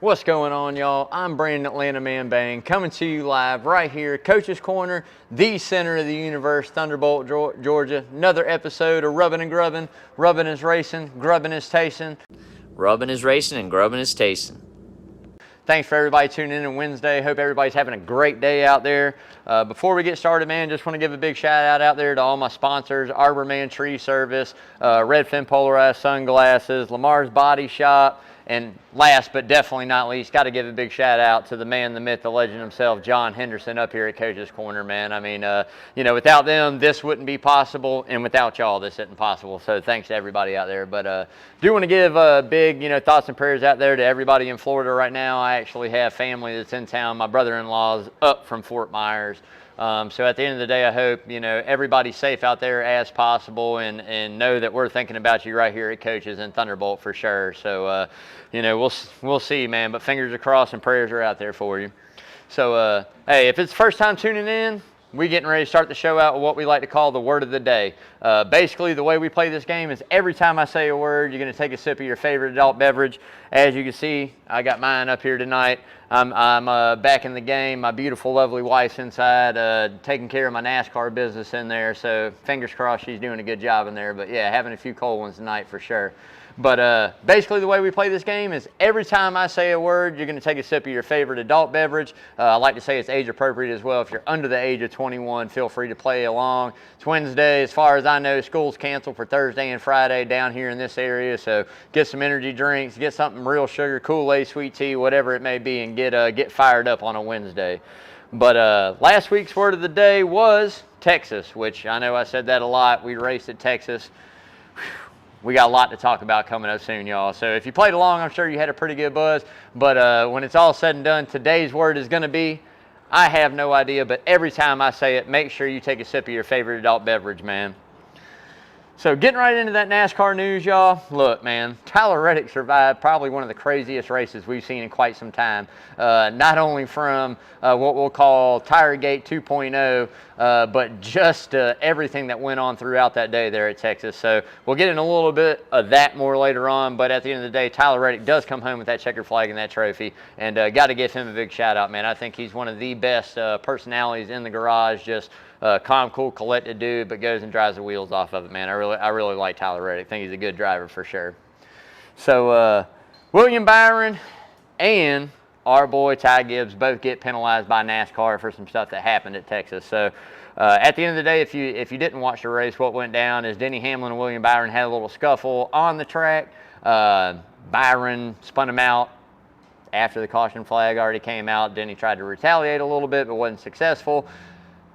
What's going on, y'all? I'm Brandon Atlanta Man Bang, coming to you live right here, Coach's Corner, the center of the universe, Thunderbolt, Georgia. Another episode of Rubbin' and Grubbin'. Rubbin' is racing, grubbin' is tasting. Rubbin' is racing and grubbin' is tasting. Thanks for everybody tuning in on Wednesday. Hope everybody's having a great day out there. Before we get started, man, just want to give a big shout out there to all my sponsors: Arborman Tree Service, Redfin Polarized Sunglasses, Lamar's Body Shop, and last but definitely not least, got to give a big shout out to the man, the myth, the legend himself, John Henderson, up here at Coach's Corner, man. I mean, without them, this wouldn't be possible, and without y'all, this isn't possible. So thanks to everybody out there. But do want to give big, thoughts and prayers out there to everybody in Florida right now. I actually have family that's in town. My brother-in-law's up from Fort Myers. So at the end of the day, I hope, everybody's safe out there as possible, and know that we're thinking about you right here at Coach's and Thunderbolt for sure. So, we'll see, man, but fingers are crossed and prayers are out there for you. So, hey, if it's the first time tuning in, we're getting ready to start the show out with what we like to call the word of the day. Basically, the way we play this game is every time I say a word, you're going to take a sip of your favorite adult beverage. As you can see, I got mine up here tonight. I'm back in the game. My beautiful, lovely wife's inside, taking care of my NASCAR business in there. So fingers crossed she's doing a good job in there. But yeah, having a few cold ones tonight for sure. But basically the way we play this game is every time I say a word, you're going to take a sip of your favorite adult beverage. I like to say it's age appropriate as well. If you're under the age of 21, feel free to play along. It's Wednesday. As far as I know, school's canceled for Thursday and Friday down here in this area. So get some energy drinks, get something real sugar, Kool-Aid, sweet tea, whatever it may be, and get fired up on a Wednesday. But last week's word of the day was Texas, which I know I said that a lot. We raced at Texas. We got a lot to talk about coming up soon, y'all. So if you played along, I'm sure you had a pretty good buzz. But when it's all said and done, today's word is going to be, I have no idea, but every time I say it, make sure you take a sip of your favorite adult beverage, man. So getting right into that NASCAR news, y'all. Look, man, Tyler Reddick survived probably one of the craziest races we've seen in quite some time. Not only from what we'll call Tiregate 2.0, but just everything that went on throughout that day there at Texas. So we'll get in a little bit of that more later on. But at the end of the day, Tyler Reddick does come home with that checkered flag and that trophy. And got to give him a big shout out, man. I think he's one of the best personalities in the garage. Just calm, cool, collected dude, but goes and drives the wheels off of it, man. I really like Tyler Reddick. I think he's a good driver for sure. So William Byron and our boy Ty Gibbs both get penalized by NASCAR for some stuff that happened at Texas. So at the end of the day, if you didn't watch the race, what went down is Denny Hamlin and William Byron had a little scuffle on the track. Byron spun him out after the caution flag already came out. Denny tried to retaliate a little bit, but wasn't successful.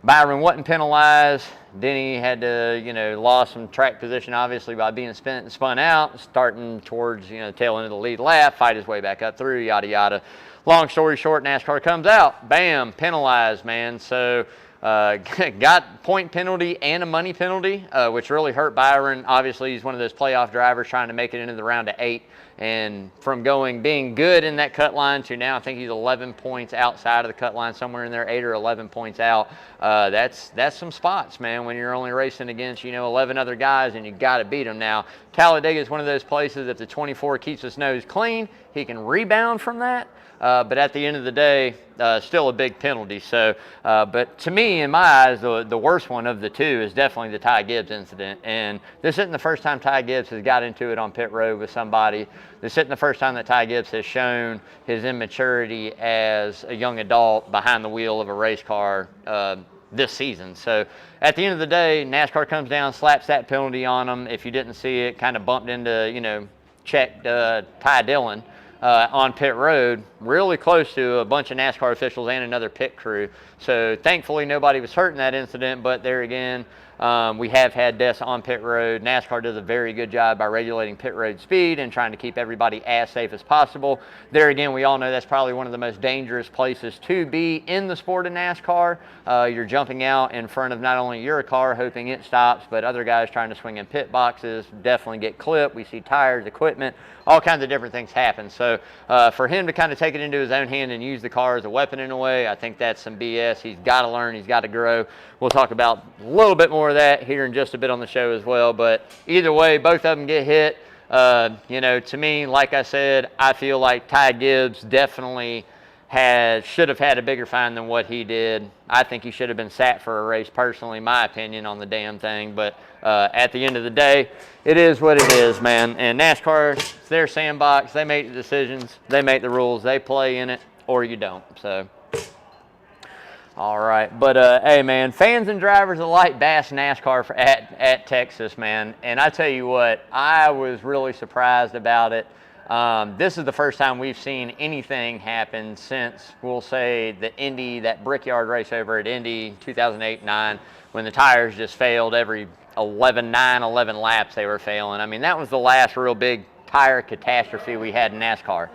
Byron wasn't penalized. Denny had to, lost some track position, obviously, by being spun out, starting towards, tail end of the lead lap, fight his way back up through, yada, yada. Long story short, NASCAR comes out, bam, penalized, man. So got point penalty and a money penalty, which really hurt Byron. Obviously, he's one of those playoff drivers trying to make it into the round of 8. And from being good in that cut line to now, I think he's 11 points outside of the cut line, somewhere in there, 8 or 11 points out. That's some spots, man, when you're only racing against, 11 other guys and you got to beat them. Now, Talladega is one of those places, if the 24 keeps his nose clean, he can rebound from that. But at the end of the day, still a big penalty. So, but to me, in my eyes, the worst one of the two is definitely the Ty Gibbs incident. And this isn't the first time Ty Gibbs has got into it on pit road with somebody. This isn't the first time that Ty Gibbs has shown his immaturity as a young adult behind the wheel of a race car this season. So at the end of the day, NASCAR comes down, slaps that penalty on him. If you didn't see it, kind of bumped into, checked Ty Dillon on pit road, really close to a bunch of NASCAR officials and another pit crew. So thankfully nobody was hurt in that incident, but there again, we have had deaths on pit road. NASCAR does a very good job by regulating pit road speed and trying to keep everybody as safe as possible. There again, we all know that's probably one of the most dangerous places to be in the sport of NASCAR. You're jumping out in front of not only your car hoping it stops, but other guys trying to swing in pit boxes definitely get clipped. We see tires, equipment, all kinds of different things happen. So for him to kind of take it into his own hand and use the car as a weapon in a way, I think that's some BS. He's got to learn. He's got to grow. We'll talk about a little bit more of that here in just a bit on the show as well. But either way, both of them get hit. You know, to me, like I said, I feel like Ty Gibbs definitely should have had a bigger fine than what he did. I think he should have been sat for a race, personally, my opinion on the damn thing. But at the end of the day, it is what it is, man. And NASCAR, it's their sandbox. They make the decisions. They make the rules. They play in it, or you don't. So, all right. But, hey, man, fans and drivers alike bash NASCAR at Texas, man. And I tell you what, I was really surprised about it. This is the first time we've seen anything happen since, we'll say, that Brickyard race over at Indy 2008-9, when the tires just failed every 11 laps they were failing. I mean, that was the last real big tire catastrophe we had in NASCAR.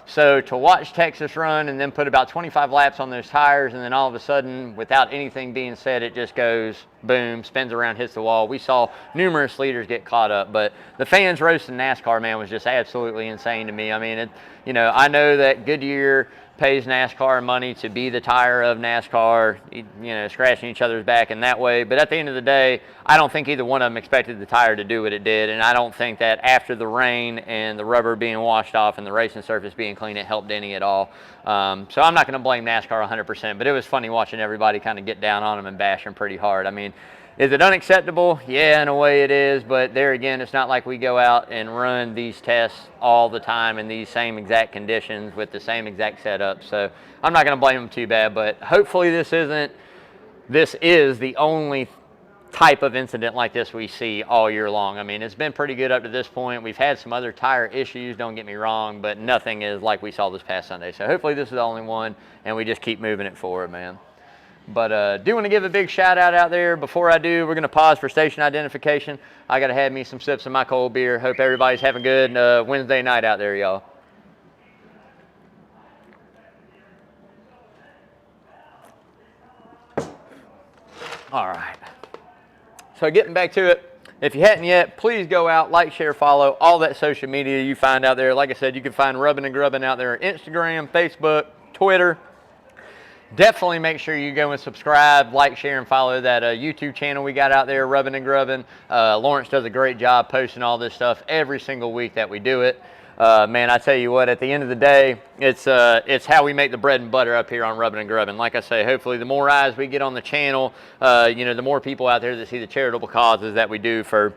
So to watch Texas run and then put about 25 laps on those tires, and then all of a sudden, without anything being said, it just goes boom, spins around, hits the wall. We saw numerous leaders get caught up, but the fans roasting NASCAR, man, was just absolutely insane to me. I mean, you know, I know that Goodyear pays NASCAR money to be the tire of NASCAR, you know, scratching each other's back in that way. But at the end of the day, I don't think either one of them expected the tire to do what it did. And I don't think that after the rain and the rubber being washed off and the racing surface being clean, it helped any at all. So I'm not going to blame NASCAR 100%, but it was funny watching everybody kind of get down on them and bash them pretty hard. I mean, is it unacceptable? Yeah, in a way it is, but there again, it's not like we go out and run these tests all the time in these same exact conditions with the same exact setup. So I'm not going to blame them too bad, but hopefully this is the only type of incident like this we see all year long. I mean, it's been pretty good up to this point. We've had some other tire issues, don't get me wrong, but nothing is like we saw this past Sunday. So hopefully this is the only one, and we just keep moving it forward, man. But do want to give a big shout out there. Before I do, we're going to pause for station identification. I got to have me some sips of my cold beer. Hope everybody's having a good Wednesday night out there, y'all. All right. So getting back to it, if you hadn't yet, please go out, like, share, follow, all that social media you find out there. Like I said, you can find Rubbin' and Grubbin' out there on Instagram, Facebook, Twitter. Definitely make sure you go and subscribe, like, share, and follow that YouTube channel we got out there, Rubbin' and Grubbin'. Lawrence does a great job posting all this stuff every single week that we do it. Man, I tell you what, at the end of the day, it's how we make the bread and butter up here on Rubbin' and Grubbin'. Like I say, hopefully the more eyes we get on the channel, you know, the more people out there that see the charitable causes that we do for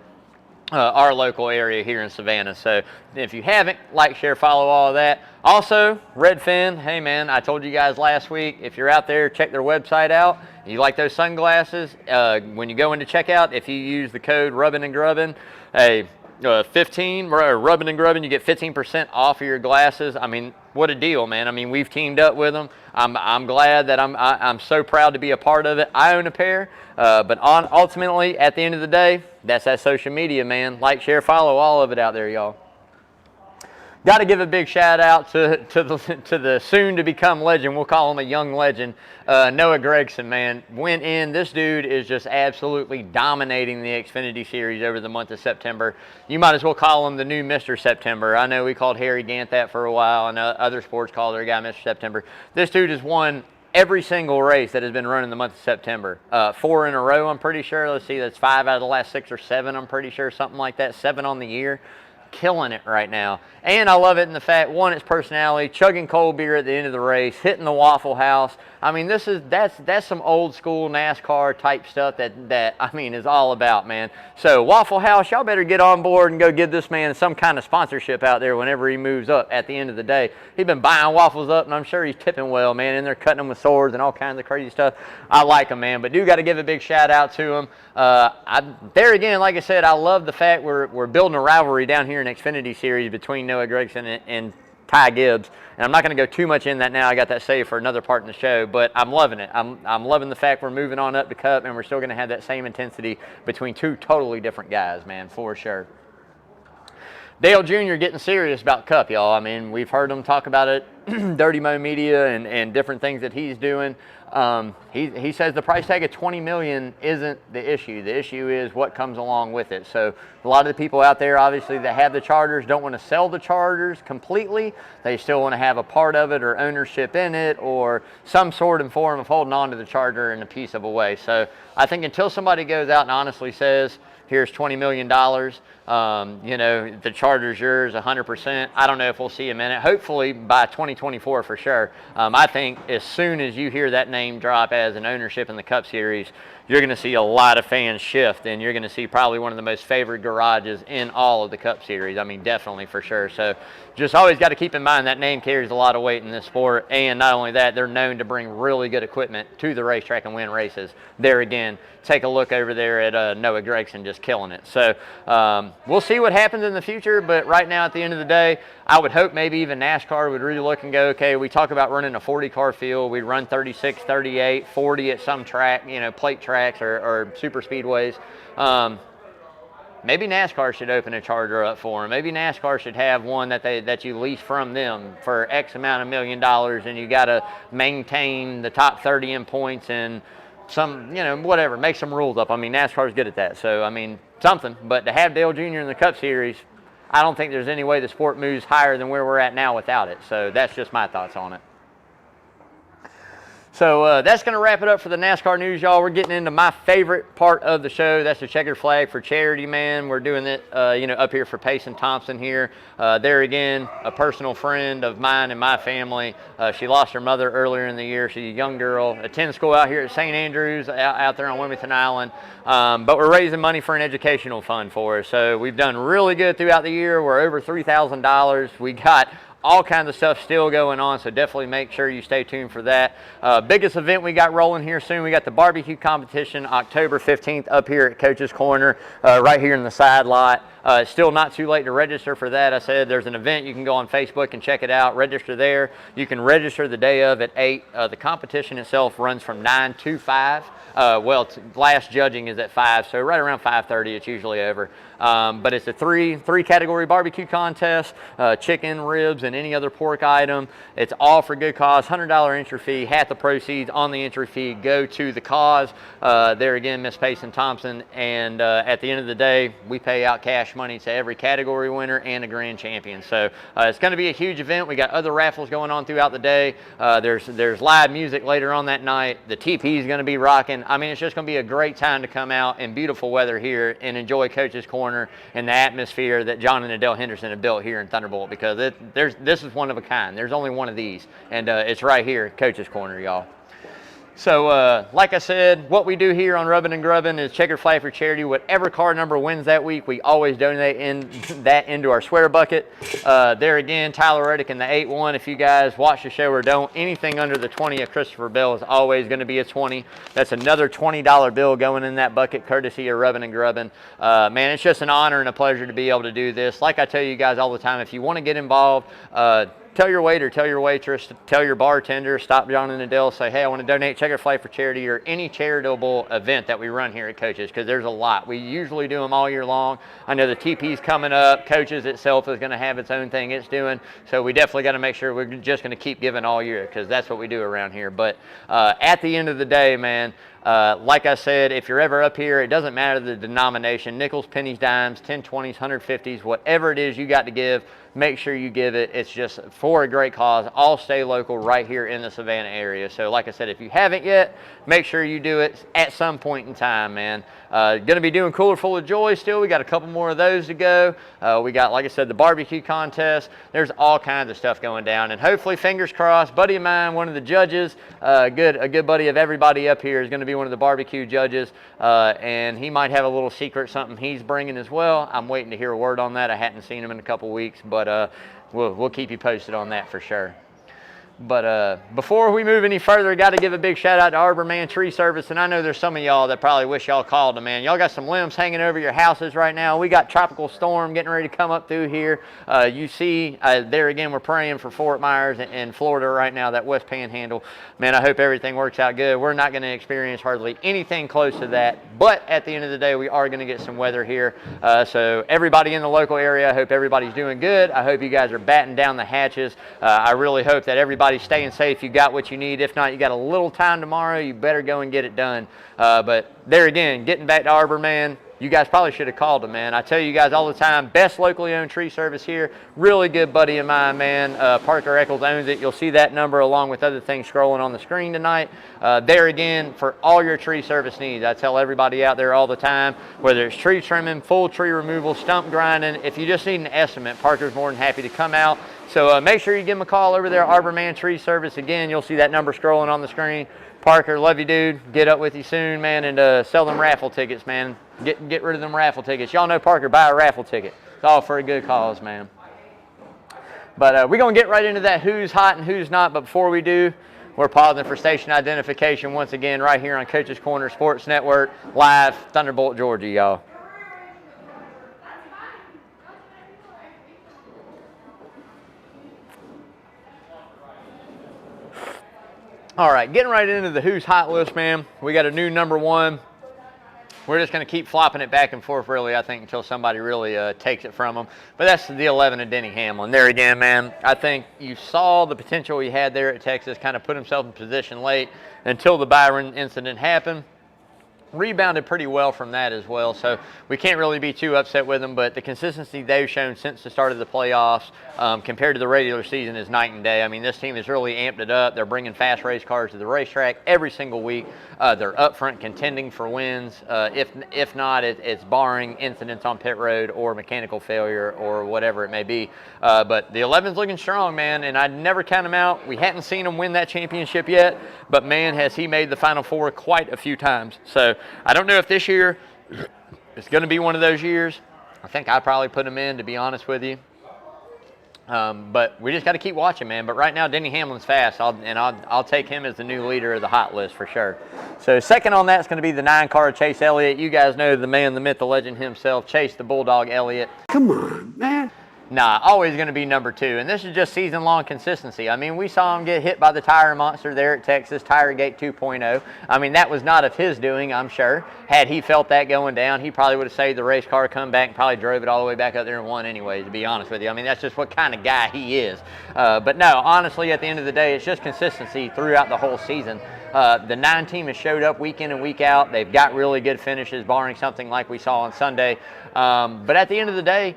our local area here in Savannah. So if you haven't, like, share, follow, all of that. Also, Redfin, hey man, I told you guys last week, if you're out there, check their website out. You like those sunglasses, when you go into checkout, if you use the code Rubbin' and Grubbin', hey, 15 Rubbin' and Grubbin', you get 15% off of your glasses. I mean, what a deal, man. I mean, we've teamed up with them. I'm glad that I'm so proud to be a part of it. I own a pair, but ultimately, at the end of the day, that's that social media, man. Like, share, follow, all of it out there, y'all. Got to give a big shout out to the soon to become legend. We'll call him a young legend, Noah Gragson, man. Went in. This dude is just absolutely dominating the Xfinity Series over the month of September. You might as well call him the new Mr. September. I know we called Harry Gant that for a while, and other sports called their guy Mr. September. This dude has won every single race that has been run in the month of September. 4 in a row, I'm pretty sure. Let's see, that's 5 out of the last 6 or 7, I'm pretty sure, something like that. 7 on the year. Killing it right now. And I love it in the fact, one, it's personality, chugging cold beer at the end of the race, hitting the Waffle House. I mean, that's some old school NASCAR type stuff that I mean is all about, man. So Waffle House, y'all better get on board and go give this man some kind of sponsorship out there whenever he moves up. At the end of the day, he's been buying waffles up, and I'm sure he's tipping well, man. And they're cutting them with swords and all kinds of crazy stuff. I like him, man. But do got to give a big shout out to him. There again, like I said, I love the fact we're building a rivalry down here in Xfinity Series between Noah Gragson and Ty Gibbs. And I'm not going to go too much in that now. I got that saved for another part in the show, but I'm loving it. I'm loving the fact we're moving on up to Cup, and we're still going to have that same intensity between two totally different guys, man, for sure. Dale Jr. getting serious about Cup, y'all. I mean, we've heard him talk about it, Dirty Mo Media and different things that he's doing. He says the price tag of $20 million isn't the issue. The issue is what comes along with it. So a lot of the people out there, obviously, that have the Chargers don't want to sell the Chargers completely. They still want to have a part of it or ownership in it or some sort and form of holding on to the Charger in a piece of a way. So I think until somebody goes out and honestly says, here's $20 million. You know, the charter's yours 100%. I don't know if we'll see him in it. Hopefully by 2024 for sure. I think as soon as you hear that name drop as an ownership in the Cup Series, you're going to see a lot of fans shift, and you're going to see probably one of the most favored garages in all of the Cup Series. I mean, definitely for sure. So just always got to keep in mind that name carries a lot of weight in this sport, and not only that, they're known to bring really good equipment to the racetrack and win races. There again, take a look over there at Noah Gregson just killing it. So we'll see what happens in the future, but right now at the end of the day, I would hope maybe even NASCAR would really look and go, okay, we talk about running a 40-car field. We run 36, 38, 40 at some track, you know, plate tracks or super speedways. Maybe NASCAR should open a charter up for them. Maybe NASCAR should have one that you lease from them for X amount of $1 million, and you got to maintain the top 30 in points and some, you know, whatever, make some rules up. I mean, NASCAR's good at that. So, I mean, something. But to have Dale Jr. in the Cup Series, I don't think there's any way the sport moves higher than where we're at now without it. So that's just my thoughts on it. So that's going to wrap it up for the NASCAR news, y'all. We're getting into my favorite part of the show. That's the checkered flag for charity, man. We're doing it, you know, up here for Payson Thompson here. There again, a personal friend of mine and my family. She lost her mother earlier in the year. She's a young girl, attends school out here at St. Andrews out there on Wilmington Island. But we're raising money for an educational fund for her. So we've done really good throughout the year. We're over $3,000. We got all kinds of stuff still going on, so definitely make sure you stay tuned for that. Biggest event we got rolling here soon, we got the barbecue competition October 15th up here at Coach's Corner, right here in the side lot. It's still not too late to register for that. I said there's an event. You can go on Facebook and check it out. Register there. You can register the day of at 8. The competition itself runs from 9 to 5. Well, last judging is at 5, so right around 5:30 it's usually over. But it's a three category barbecue contest, chicken, ribs, and any other pork item. It's all for good cause, $100 entry fee. Half the proceeds on the entry fee go to the cause. There again, Miss Payson Thompson, and at the end of the day, we pay out cash money to every category winner and a grand champion. So it's going to be a huge event. We got other raffles going on throughout the day. There's live music later on that night. The TP is going to be rocking. I mean, it's just going to be a great time to come out in beautiful weather here and enjoy Coach's Corner and the atmosphere that John and Adele Henderson have built here in Thunderbolt, because this is one of a kind. There's only one of these, and it's right here, Coach's Corner, y'all. So, like I said, what we do here on Rubbin' and Grubbin' is checkered flag for charity. Whatever car number wins that week, we always donate that into our swear bucket. There again, Tyler Reddick in the 8-1. If you guys watch the show or don't, anything under the 20 of Christopher Bell is always going to be a 20. That's another $20 bill going in that bucket, courtesy of Rubbin' and Grubbin'. Man, it's just an honor and a pleasure to be able to do this. Like I tell you guys all the time, if you want to get involved, tell your waiter, tell your waitress, tell your bartender, stop John and Adele, say, hey, I want to donate checkered flag for charity, or any charitable event that we run here at Coach's, because there's a lot. We usually do them all year long. I know the TP's coming up. Coach's itself is going to have its own thing it's doing, so we definitely got to make sure we're just going to keep giving all year, because that's what we do around here. But at the end of the day, man, like I said, if you're ever up here, it doesn't matter the denomination, nickels, pennies, dimes, 10, 20s, 150s, whatever it is you got to give, make sure you give it. It's just for a great cause. All stay local right here in the Savannah area. So like I said, if you haven't yet, make sure you do it at some point in time, man. Going to be doing Cooler Full of Joy still. We got a couple more of those to go. We got, like I said, the barbecue contest. There's all kinds of stuff going down. And hopefully, fingers crossed, buddy of mine, one of the judges, a good buddy of everybody up here, is going to be one of the barbecue judges. And he might have a little secret, something he's bringing as well. I'm waiting to hear a word on that. I hadn't seen him in a couple weeks, but we'll keep you posted on that for sure. But before we move any further, I got to give a big shout out to Arbor Man Tree Service. And I know there's some of y'all that probably wish y'all called them, man. Y'all got some limbs hanging over your houses right now. We got tropical storm getting ready to come up through here. You see, there again, we're praying for Fort Myers and Florida right now, that West Panhandle. Man, I hope everything works out good. We're not going to experience hardly anything close to that. But at the end of the day, we are going to get some weather here. So everybody in the local area, I hope everybody's doing good. I hope you guys are batting down the hatches. I really hope that everybody's staying safe. You got what you need. If not, you got a little time tomorrow. You better go and get it done. But there again, getting back to Arbor Man, you guys probably should have called him, man. I tell you guys all the time, best locally owned tree service here. Really good buddy of mine, man. Parker Eccles owns it. You'll see that number along with other things scrolling on the screen tonight. There again, for all your tree service needs. I tell everybody out there all the time, whether it's tree trimming, full tree removal, stump grinding, if you just need an estimate, Parker's more than happy to come out. So make sure you give him a call over there, Arbor Man Tree Service. Again, you'll see that number scrolling on the screen. Parker, love you, dude. Get up with you soon, man, and sell them raffle tickets, man. Get rid of them raffle tickets. Y'all know Parker, buy a raffle ticket. It's all for a good cause, man. But we're going to get right into that who's hot and who's not. But before we do, we're pausing for station identification once again right here on Coach's Corner Sports Network, live, Thunderbolt, Georgia, y'all. All right, getting right into the who's hot list, man. We got a new number one. We're just going to keep flopping it back and forth, really, I think, until somebody really takes it from them. But that's the 11 of Denny Hamlin. There again, man, I think you saw the potential he had there at Texas, kind of put himself in position late until the Byron incident happened. Rebounded pretty well from that as well, so we can't really be too upset with them, but the consistency they've shown since the start of the playoffs compared to the regular season is night and day. I mean, this team has really amped it up. They're bringing fast race cars to the racetrack every single week. They're up front contending for wins. If not, it's barring incidents on pit road or mechanical failure or whatever it may be. But the 11's looking strong, man, and I'd never count them out. We hadn't seen them win that championship yet, but man, has he made the Final Four quite a few times. So I don't know if this year is going to be one of those years. I think I probably put him in, to be honest with you. But we just got to keep watching, man. But right now, Denny Hamlin's fast, I'll take him as the new leader of the hot list for sure. So second on that is going to be the 9-car Chase Elliott. You guys know the man, the myth, the legend himself, Chase the Bulldog Elliott. Come on, man. Nah, always going to be number 2. And this is just season-long consistency. I mean, we saw him get hit by the tire monster there at Texas, Tiregate 2.0. I mean, that was not of his doing, I'm sure. Had he felt that going down, he probably would have saved the race car, come back, and probably drove it all the way back up there and won anyways, to be honest with you. I mean, that's just what kind of guy he is. But no, honestly, at the end of the day, it's just consistency throughout the whole season. The 9 team has showed up week in and week out. They've got really good finishes, barring something like we saw on Sunday. But at the end of the day,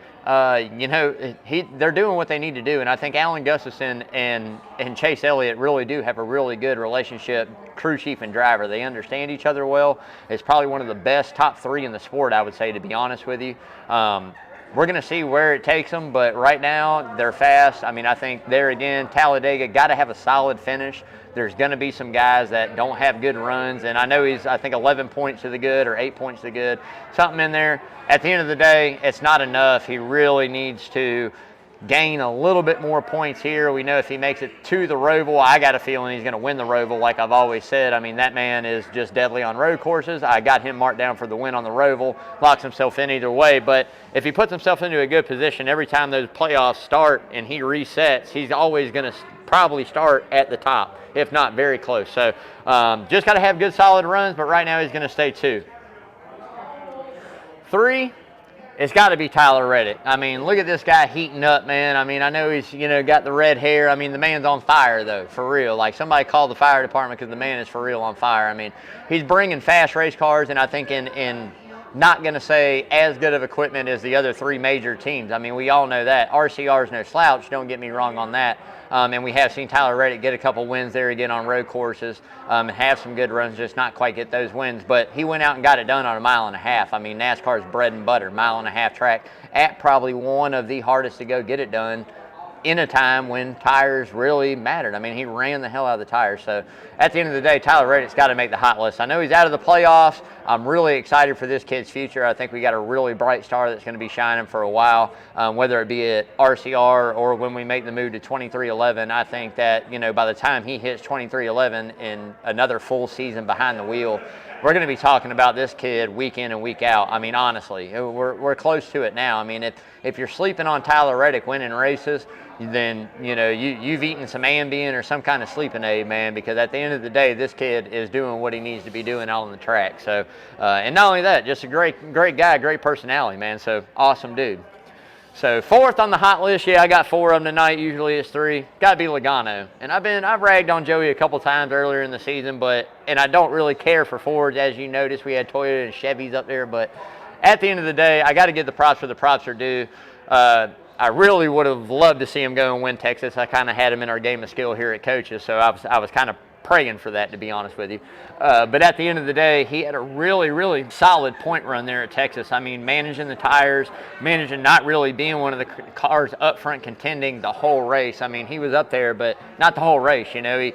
you know, they're doing what they need to do. And I think Alan Gustafson and Chase Elliott really do have a really good relationship, crew chief and driver. They understand each other well. It's probably one of the best top 3 in the sport, I would say, to be honest with you. We're going to see where it takes them, but right now they're fast. I mean, I think there again, Talladega got to have a solid finish. There's going to be some guys that don't have good runs, and I know he's, I think, 11 points to the good or 8 points to the good, something in there. At the end of the day, it's not enough. He really needs to gain a little bit more points here. We know if he makes it to the Roval, I got a feeling he's going to win the Roval, like I've always said. I mean, that man is just deadly on road courses. I got him marked down for the win on the Roval, locks himself in either way. But if he puts himself into a good position, every time those playoffs start and he resets, he's always going to probably start at the top, if not very close. So just got to have good, solid runs, but right now he's going to stay 2. 3, it's got to be Tyler Reddick. I mean, look at this guy heating up, man. I mean, I know he's, you know, got the red hair. I mean, the man's on fire, though, for real. Like, somebody call the fire department because the man is for real on fire. I mean, he's bringing fast race cars, and I think in not going to say as good of equipment as the other 3 major teams. I mean, we all know that. RCR is no slouch, don't get me wrong on that. And we have seen Tyler Reddick get a couple wins there again on road courses and have some good runs, just not quite get those wins. But he went out and got it done on a 1.5 miles. I mean, NASCAR's bread and butter, 1.5 mile track at probably one of the hardest to go get it done in a time when tires really mattered. I mean, he ran the hell out of the tires. So at the end of the day, Tyler Reddick's got to make the hot list. I know he's out of the playoffs. I'm really excited for this kid's future. I think we got a really bright star that's going to be shining for a while, whether it be at RCR or when we make the move to 2311. I think that, you know, by the time he hits 2311 in another full season behind the wheel, we're going to be talking about this kid week in and week out. I mean, honestly, we're close to it now. I mean, if you're sleeping on Tyler Reddick winning races, then, you know, you've eaten some Ambien or some kind of sleeping aid, man, because at the end of the day, this kid is doing what he needs to be doing out on the track. So, and not only that, just a great guy, great personality, man. So, awesome dude. So 4th on the hot list, yeah, I got 4 of them tonight. Usually it's 3. Got to be Logano. And I've ragged on Joey a couple times earlier in the season, and I don't really care for Fords. As you notice, we had Toyota and Chevys up there, but at the end of the day, I got to give the props where the props are due. I really would have loved to see him go and win Texas. I kind of had him in our game of skill here at coaches, so I was kind of praying for that, to be honest with you. But at the end of the day, he had a really, really solid point run there at Texas. I mean, managing the tires, managing not really being one of the cars up front contending the whole race. I mean, he was up there, but not the whole race. You know, he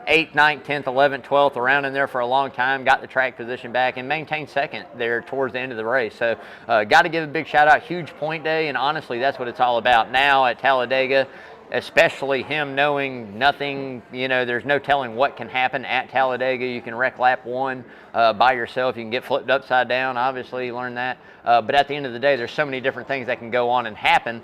8th, 9th, 10th, 11th, 12th, around in there for a long time, got the track position back, and maintained second there towards the end of the race. So got to give a big shout out, huge point day, and honestly, that's what it's all about. Now at Talladega, especially him knowing nothing, you know, there's no telling what can happen at Talladega. You can wreck lap 1 by yourself. You can get flipped upside down, obviously, you learn that. But at the end of the day, there's so many different things that can go on and happen.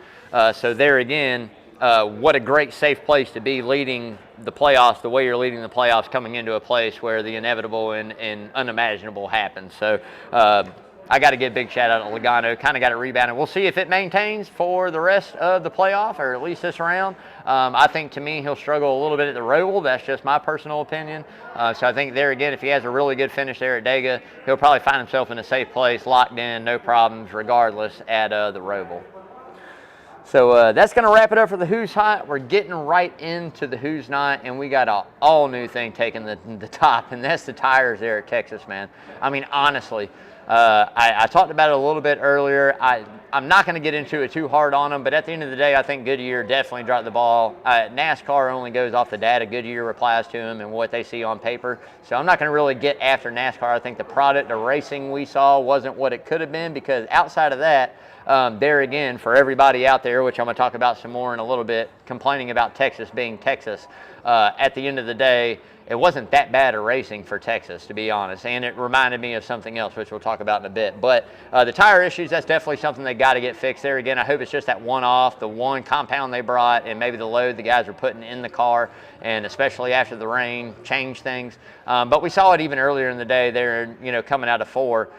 So there again, what a great safe place to be leading the playoffs the way you're leading the playoffs, coming into a place where the inevitable and unimaginable happens. So I got to give a big shout out to Logano. Kind of got it rebounded. We'll see if it maintains for the rest of the playoff, or at least this round. I think, to me, he'll struggle a little bit at the Roval. That's just my personal opinion. So I think there again, if he has a really good finish there at Dega, he'll probably find himself in a safe place, locked in, no problems, regardless, at the Roval. So that's going to wrap it up for the Who's Hot. We're getting right into the Who's Not, and we got an all-new thing taking the top, and that's the tires there at Texas, man. I mean, honestly, I talked about it a little bit earlier. I'm not going to get into it too hard on them, but at the end of the day, I think Goodyear definitely dropped the ball. NASCAR only goes off the data Goodyear replies to them and what they see on paper. So I'm not going to really get after NASCAR. I think the product, the racing we saw wasn't what it could have been, because outside of that, there again, for everybody out there, which I'm going to talk about some more in a little bit, complaining about Texas being Texas, at the end of the day, it wasn't that bad a racing for Texas, to be honest, and it reminded me of something else, which we'll talk about in a bit. But the tire issues, that's definitely something they got to get fixed there. Again, I hope it's just that one-off, the one compound they brought, and maybe the load the guys are putting in the car, and especially after the rain, change things. But we saw it even earlier in the day there, you know, coming out of 4.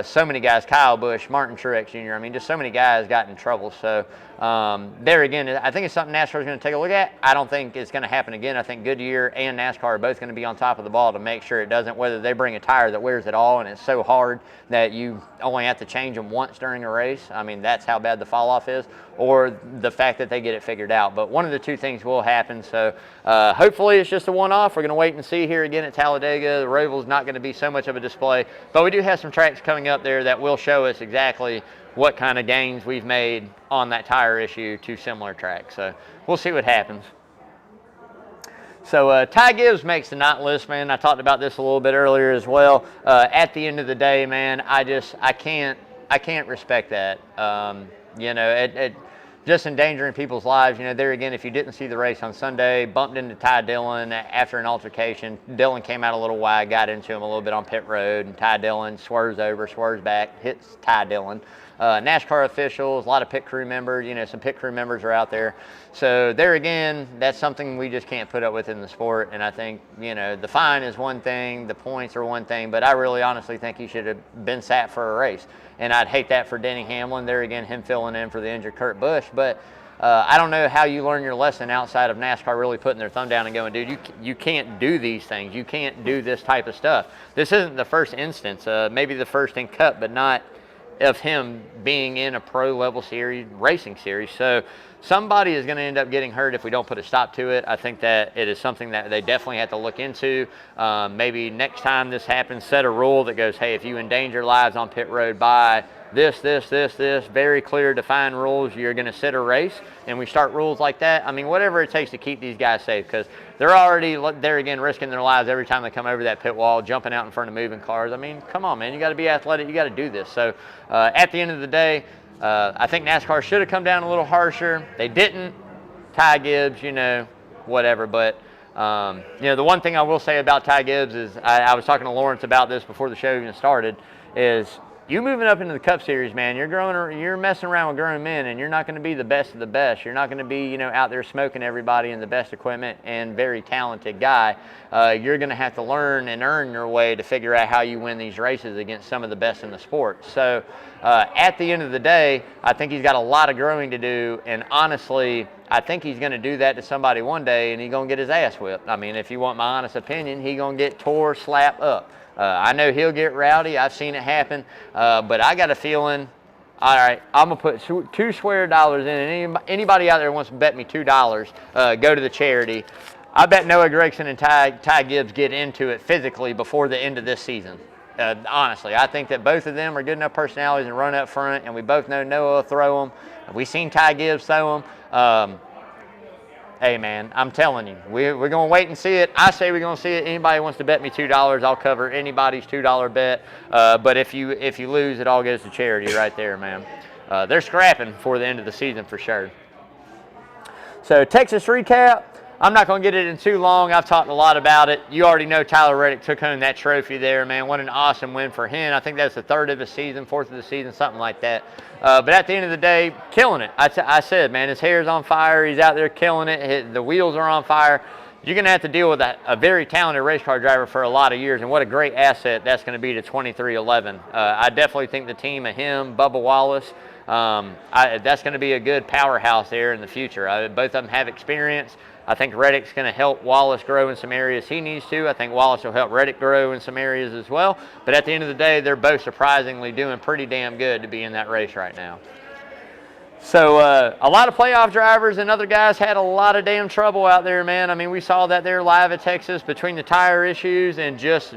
So many guys, Kyle Busch, Martin Truex Jr., I mean, just so many guys got in trouble. So there again, I think it's something NASCAR is going to take a look at. I don't think it's going to happen again. I think Goodyear and NASCAR are both going to be on top of the ball to make sure it doesn't, whether they bring a tire that wears it all and it's so hard that you only have to change them once during a race. I mean, that's how bad the fall off is, or the fact that they get it figured out. But one of the two things will happen. So hopefully it's just a one-off. We're going to wait and see here again at Talladega. The Roval is not going to be so much of a display, but we do have some tracks coming up there that will show us exactly what kind of gains we've made on that tire issue to similar tracks. So we'll see what happens. So Ty Gibbs makes the not list, man. I talked about this a little bit earlier as well. At the end of the day, man, I can't respect that. You know, it just endangering people's lives. You know, there again, if you didn't see the race on Sunday, bumped into Ty Dillon after an altercation. Dillon came out a little wide, got into him a little bit on pit road, and Ty Dillon swerves over, swerves back, hits Ty Dillon. NASCAR officials, a lot of pit crew members, you know, some pit crew members are out there. So there again, that's something we just can't put up with in the sport. And I think, you know, the fine is one thing, the points are one thing, but I really honestly think he should have been sat for a race. And I'd hate that for Denny Hamlin. There again, him filling in for the injured Kurt Busch. But I don't know how you learn your lesson outside of NASCAR really putting their thumb down and going, dude, you can't do these things. You can't do this type of stuff. This isn't the first instance, maybe the first in Cup, but not of him being in a pro level series, racing series. So somebody is going to end up getting hurt if we don't put a stop to it. I think that it is something that they definitely have to look into. Maybe next time this happens, set a rule that goes, hey, if you endanger lives on pit road by this, very clear defined rules, you're going to sit a race, and we start rules like that. I mean, whatever it takes to keep these guys safe, because they're already there again risking their lives every time they come over that pit wall, jumping out in front of moving cars. I mean, come on, man, you got to be athletic, you got to do this. So at the end of the day, I think NASCAR should have come down a little harsher. They didn't. Ty Gibbs, you know, whatever. But you know, the one thing I will say about Ty Gibbs is, I was talking to Lawrence about this before the show even started, is you moving up into the Cup Series, man, you're messing around with grown men, and you're not going to be the best of the best. You're not going to be, you know, out there smoking everybody in the best equipment and very talented guy. You're going to have to learn and earn your way to figure out how you win these races against some of the best in the sport. So at the end of the day, I think he's got a lot of growing to do, and honestly, I think he's going to do that to somebody one day, and he's going to get his ass whipped. I mean, if you want my honest opinion, he's going to get tore, slapped up. I know he'll get rowdy. I've seen it happen. But I got a feeling, all right, I'm going to put two swear dollars in, and anybody out there wants to bet me $2, go to the charity. I bet Noah Gregson and Ty Gibbs get into it physically before the end of this season. Honestly, I think that both of them are good enough personalities and run up front, and we both know Noah will throw them. We've seen Ty Gibbs throw them. Hey, man, I'm telling you, we're going to wait and see it. I say we're going to see it. Anybody wants to bet me $2, I'll cover anybody's $2 bet. But if you lose, it all goes to charity right there, man. They're scrapping for the end of the season for sure. So, Texas recap. I'm not going to get it in too long. I've talked a lot about it. You already know Tyler Reddick took home that trophy there, man. What an awesome win for him. I think that's the third of the season, fourth of the season, something like that. But at the end of the day, killing it. I said, man, his hair's on fire. He's out there killing it. The wheels are on fire. You're going to have to deal with a very talented race car driver for a lot of years, and what a great asset that's going to be to 2311. I definitely think the team of him, Bubba Wallace, that's going to be a good powerhouse there in the future. Both of them have experience. I think Reddick's going to help Wallace grow in some areas he needs to. I think Wallace will help Reddick grow in some areas as well. But at the end of the day, they're both surprisingly doing pretty damn good to be in that race right now. So a lot of playoff drivers and other guys had a lot of damn trouble out there, man. I mean, we saw that there live at Texas between the tire issues and just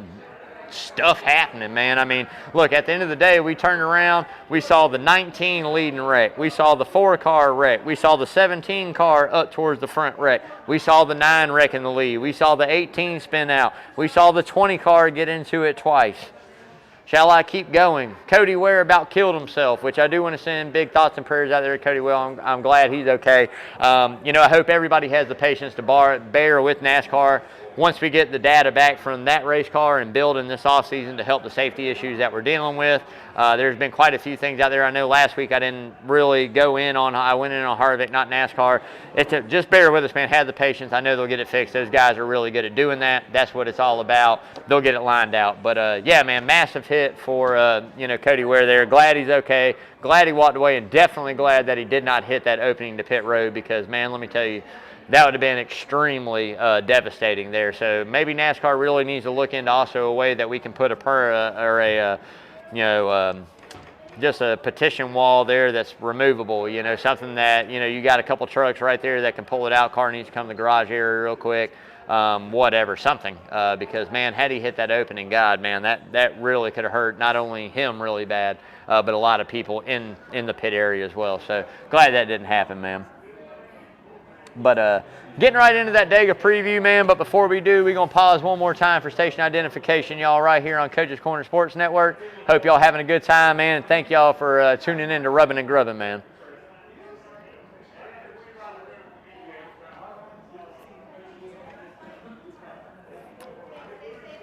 stuff happening, man. I mean, look, at the end of the day, we turned around, we saw the 19 leading wreck, we saw the 4-car wreck, we saw the 17 car up towards the front wreck, we saw the 9 wreck in the lead, we saw the 18 spin out, we saw the 20 car get into it twice. Shall I keep going? Cody Ware about killed himself, which I do want to send big thoughts and prayers out there to Cody Ware. I'm glad he's okay. I hope everybody has the patience to bear with NASCAR once we get the data back from that race car and building this offseason to help the safety issues that we're dealing with. There's been quite a few things out there. I know last week I didn't really go in on, I went in on Harvick, not NASCAR. Just bear with us, man. Have the patience. I know they'll get it fixed. Those guys are really good at doing that. That's what it's all about. They'll get it lined out. But, yeah, man, massive hit for, Cody Ware there. Glad he's okay. Glad he walked away, and definitely glad that he did not hit that opening to pit road because, man, let me tell you, that would have been extremely devastating there. So maybe NASCAR really needs to look into also a way that we can put just a petition wall there that's removable, something that, you got a couple trucks right there that can pull it out. Car needs to come to the garage area real quick, whatever, something. Because, man, had he hit that opening, God, man, that really could have hurt not only him really bad, but a lot of people in the pit area as well. So glad that didn't happen, man. But getting right into that Dega preview, man. But before we do, we're going to pause one more time for station identification, y'all, right here on Coach's Corner Sports Network. Hope y'all having a good time, man. And thank y'all for tuning in to Rubbin' and Grubbin', man.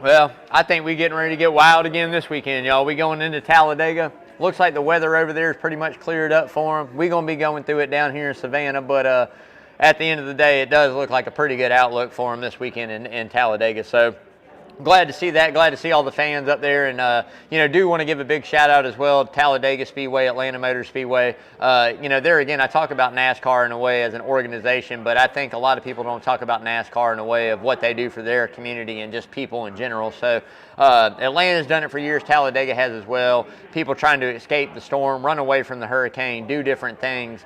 Well, I think we're getting ready to get wild again this weekend, y'all. We going into Talladega. Looks like the weather over there is pretty much cleared up for them. We're going to be going through it down here in Savannah, but at the end of the day, it does look like a pretty good outlook for them this weekend in Talladega. So glad to see that. Glad to see all the fans up there. And, do want to give a big shout out as well to Talladega Speedway, Atlanta Motor Speedway. There again, I talk about NASCAR in a way as an organization, but I think a lot of people don't talk about NASCAR in a way of what they do for their community and just people in general. So Atlanta's done it for years. Talladega has as well. People trying to escape the storm, run away from the hurricane, do different things.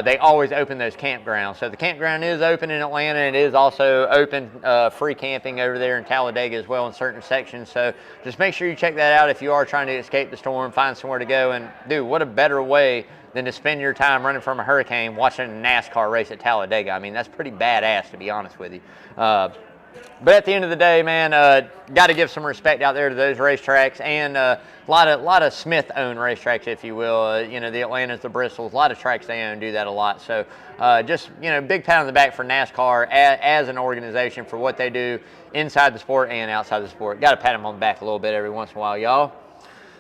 They always open those campgrounds. So the campground is open in Atlanta. And it is also open free camping over there in Talladega as well in certain sections. So just make sure you check that out if you are trying to escape the storm, find somewhere to go. And, dude, what a better way than to spend your time running from a hurricane watching a NASCAR race at Talladega. I mean, that's pretty badass, to be honest with you. But at the end of the day, man, got to give some respect out there to those racetracks and a lot of Smith-owned racetracks, if you will. The Atlantas, the Bristols, a lot of tracks they own do that a lot. So big pat on the back for NASCAR as an organization for what they do inside the sport and outside the sport. Got to pat them on the back a little bit every once in a while, y'all.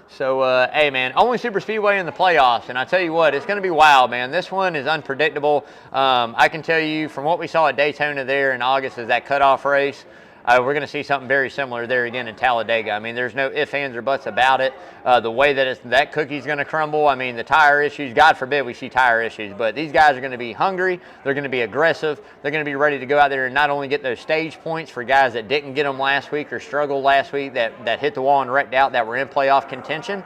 So, hey, man, only super speedway in the playoffs, and I tell you what, it's going to be wild, man. This one is unpredictable. I can tell you from what we saw at Daytona there in August as that cutoff race, we're going to see something very similar there again in Talladega. I mean, there's no ifs, ands, or buts about it. The way that that cookie's going to crumble, I mean, the tire issues, God forbid we see tire issues, but these guys are going to be hungry. They're going to be aggressive. They're going to be ready to go out there and not only get those stage points for guys that didn't get them last week or struggled last week, that hit the wall and wrecked out, that were in playoff contention.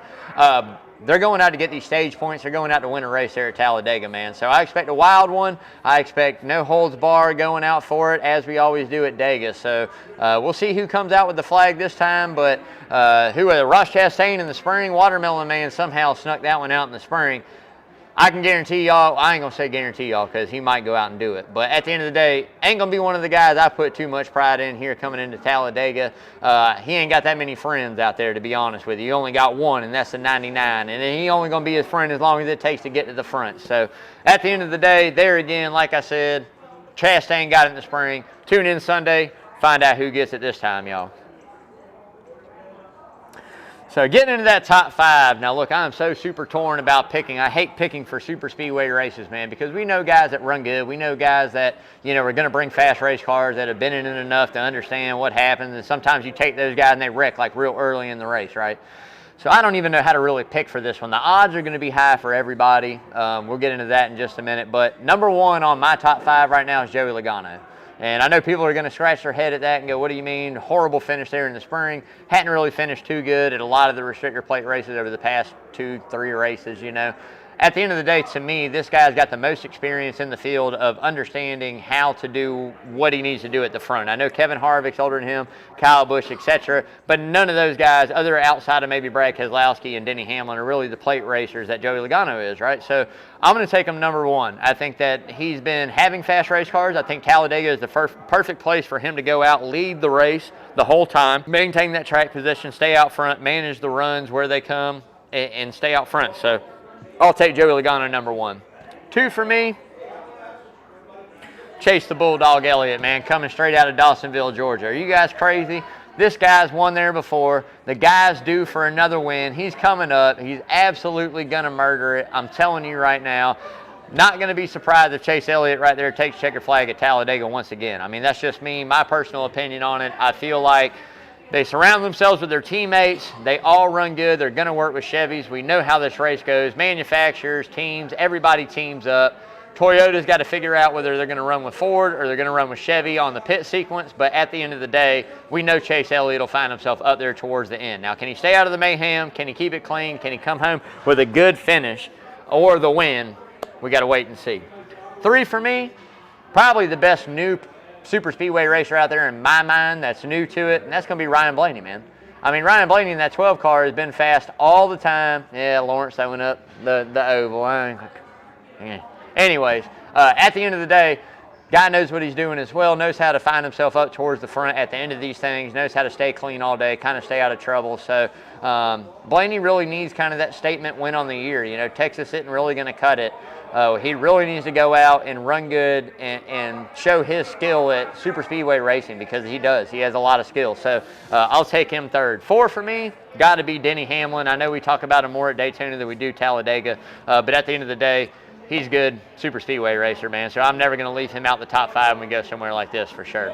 They're going out to get these stage points. They're going out to win a race there at Talladega, man. So I expect a wild one. I expect no holds barred going out for it, as we always do at Dega. So we'll see who comes out with the flag this time. But Ross Chastain in the spring, Watermelon Man somehow snuck that one out in the spring. I can guarantee y'all, I ain't going to say guarantee y'all because he might go out and do it. But at the end of the day, ain't going to be one of the guys I put too much pride in here coming into Talladega. He ain't got that many friends out there, to be honest with you. He only got one, and that's the 99. And then he only going to be his friend as long as it takes to get to the front. So at the end of the day, there again, like I said, Chastain got it in the spring. Tune in Sunday, find out who gets it this time, y'all. So getting into that top 5, now look, I'm so super torn about picking. I hate picking for super speedway races, man, because we know guys that run good. We know guys that, are going to bring fast race cars that have been in it enough to understand what happens. And sometimes you take those guys and they wreck like real early in the race, right? So I don't even know how to really pick for this one. The odds are going to be high for everybody. We'll get into that in just a minute. But number 1 on my top 5 right now is Joey Logano. And I know people are going to scratch their head at that and go, what do you mean? Horrible finish there in the spring. Hadn't really finished too good at a lot of the restrictor plate races over the past 2-3 races, At the end of the day, to me, this guy's got the most experience in the field of understanding how to do what he needs to do at the front. I know Kevin Harvick's older than him, Kyle Busch, etc., but none of those guys, other outside of maybe Brad Keselowski and Denny Hamlin, are really the plate racers that Joey Logano is, right? So I'm going to take him number 1. I think that he's been having fast race cars. I think Talladega is the perfect place for him to go out, lead the race the whole time, maintain that track position, stay out front, manage the runs where they come, and stay out front. So I'll take Joey Logano number 1. 2 for me, Chase the Bulldog Elliott, man, coming straight out of Dawsonville, Georgia. Are you guys crazy? This guy's won there before. The guy's due for another win. He's coming up. He's absolutely going to murder it. I'm telling you right now. Not going to be surprised if Chase Elliott right there takes checkered flag at Talladega once again. I mean, that's just me, my personal opinion on it. I feel like they surround themselves with their teammates. They all run good. They're going to work with Chevys. We know how this race goes. Manufacturers, teams, everybody teams up. Toyota's got to figure out whether they're going to run with Ford or they're going to run with Chevy on the pit sequence. But at the end of the day, we know Chase Elliott will find himself up there towards the end. Now, can he stay out of the mayhem? Can he keep it clean? Can he come home with a good finish or the win? We got to wait and see. 3 for me, probably the best new super speedway racer out there in my mind that's new to it, and that's going to be Ryan Blaney, man. I mean, Ryan Blaney in that 12 car has been fast all the time. Yeah, Lawrence, that went up the oval. Anyways, at the end of the day, guy knows what he's doing as well, knows how to find himself up towards the front at the end of these things, knows how to stay clean all day, kind of stay out of trouble. So Blaney really needs kind of that statement win on the year. Texas isn't really going to cut it. He really needs to go out and run good and show his skill at super speedway racing, because he does. He has a lot of skill. So I'll take him 3rd. 4 for me, got to be Denny Hamlin. I know we talk about him more at Daytona than we do Talladega, but at the end of the day, he's good super speedway racer, man. So I'm never going to leave him out the top 5 when we go somewhere like this for sure.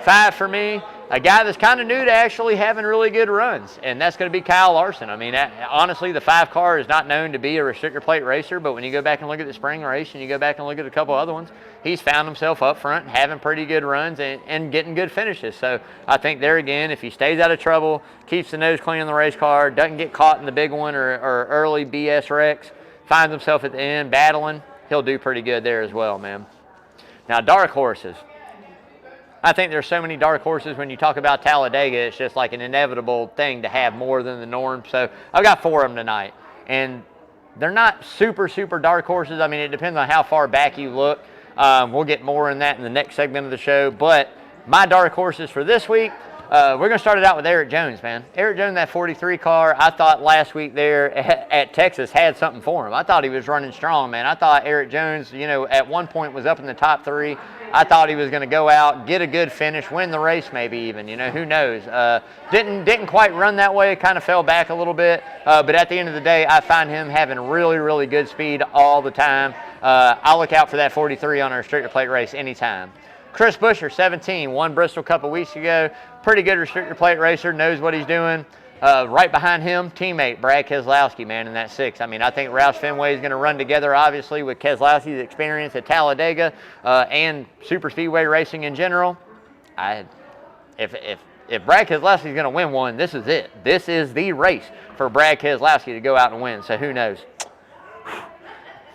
5 for me, a guy that's kind of new to actually having really good runs, and that's going to be Kyle Larson. I mean, honestly, the 5 car is not known to be a restrictor plate racer, but when you go back and look at the spring race and you go back and look at a couple other ones, he's found himself up front having pretty good runs and getting good finishes. So I think there again, if he stays out of trouble, keeps the nose clean on the race car, doesn't get caught in the big one or early BS wrecks, finds himself at the end battling, he'll do pretty good there as well, man. Now, dark horses. I think there's so many dark horses when you talk about Talladega. It's just like an inevitable thing to have more than the norm. So I've got 4 of them tonight. And they're not super, super dark horses. I mean, it depends on how far back you look. We'll get more in that in the next segment of the show. But my dark horses for this week, we're going to start it out with Eric Jones, man. Eric Jones, that 43 car, I thought last week there at Texas had something for him. I thought he was running strong, man. I thought Eric Jones, at one point was up in the top 3. I thought he was going to go out, get a good finish, win the race maybe even, who knows. Didn't quite run that way, kind of fell back a little bit. But at the end of the day, I find him having really, really good speed all the time. I'll look out for that 43 on a restrictor plate race anytime. Chris Buescher, 17, won Bristol a couple weeks ago. Pretty good restrictor plate racer, knows what he's doing. Right behind him, teammate Brad Keselowski, man, in that 6. I mean, I think Roush Fenway is going to run together, obviously, with Keselowski's experience at Talladega and super speedway racing in general. If Brad Keselowski is going to win one, this is it. This is the race for Brad Keselowski to go out and win. So who knows?